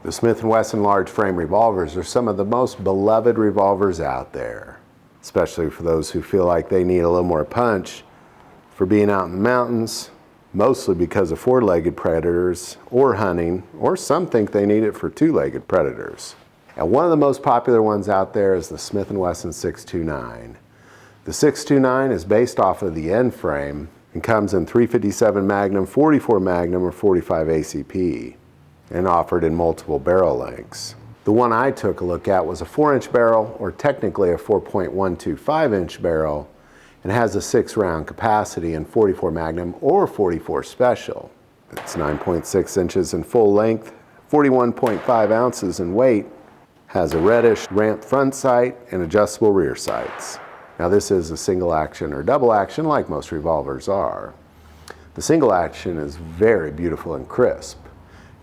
The Smith & Wesson large frame revolvers are some of the most beloved revolvers out there, especially for those who feel like they need a little more punch for being out in the mountains, mostly because of four-legged predators or hunting, or some think they need it for two-legged predators. And one of the most popular ones out there is the Smith & Wesson 629. The 629 is based off of the end frame and comes in 357 Magnum, 44 Magnum, or 45 ACP, and offered in multiple barrel lengths. The one I took a look at was a 4-inch barrel, or technically a 4.125-inch barrel, and has a 6-round capacity in 44 Magnum or 44 Special. It's 9.6 inches in full length, 41.5 ounces in weight, has a reddish ramp front sight and adjustable rear sights. Now this is a single action or double action like most revolvers are. The single action is very beautiful and crisp.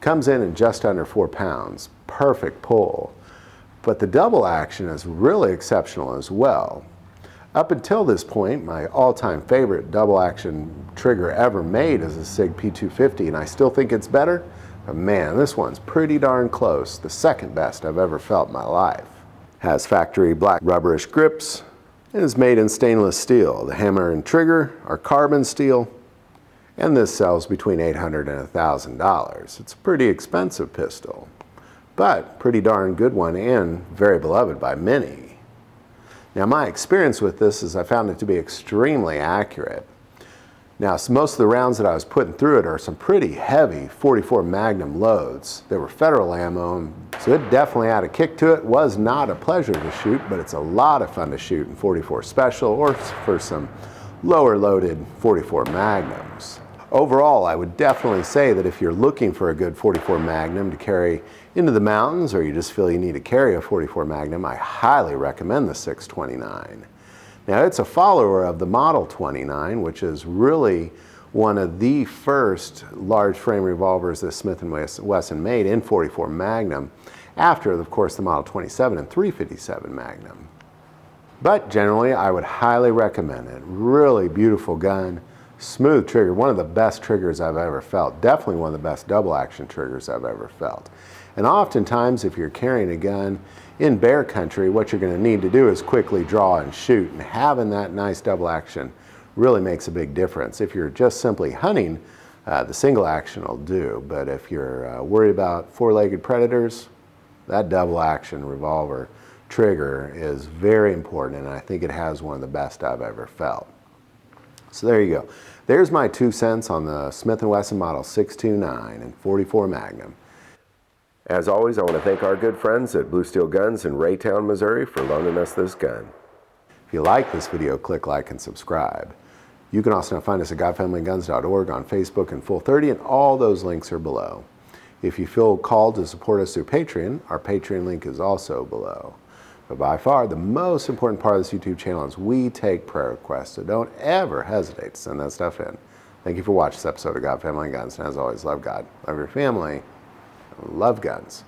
Comes in at just under 4 pounds, perfect pull. But the double action is really exceptional as well. Up until this point, my all-time favorite double action trigger ever made is a SIG P250, and I still think it's better, but man, this one's pretty darn close, the second best I've ever felt in my life. Has factory black rubberish grips, and is made in stainless steel. The hammer and trigger are carbon steel, and this sells between $800 and $1,000. It's a pretty expensive pistol, but pretty darn good one and very beloved by many. Now my experience with this is I found it to be extremely accurate. Now most of the rounds that I was putting through it are some pretty heavy 44 Magnum loads. They were federal ammo, so it definitely had a kick to it. Was not a pleasure to shoot, but it's a lot of fun to shoot in 44 Special or for some lower loaded 44 Magnums. Overall, I would definitely say that if you're looking for a good 44 Magnum to carry into the mountains, or you just feel you need to carry a 44 Magnum, I highly recommend the 629. Now it's a follower of the Model 29, which is really one of the first large frame revolvers that Smith & Wesson made in 44 Magnum, after of course the Model 27 and 357 Magnum. But generally I would highly recommend it. Really beautiful gun. Smooth trigger, one of the best triggers I've ever felt. Definitely one of the best double action triggers I've ever felt. And oftentimes if you're carrying a gun in bear country, what you're going to need to do is quickly draw and shoot, and having that nice double action really makes a big difference. If you're just simply hunting, the single action will do, but if you're worried about four-legged predators, that double action revolver trigger is very important, and I think it has one of the best I've ever felt. So there you go. There's my 2 cents on the Smith & Wesson Model 629 and 44 Magnum. As always, I want to thank our good friends at Blue Steel Guns in Raytown, Missouri for loaning us this gun. If you like this video, click like and subscribe. You can also find us at GodFamilyGuns.org, on Facebook and Full30, and all those links are below. If you feel called to support us through Patreon, our Patreon link is also below. But by far, the most important part of this YouTube channel is we take prayer requests, so don't ever hesitate to send that stuff in. Thank you for watching this episode of God, Family, and Guns, and as always, love God, love your family, love guns.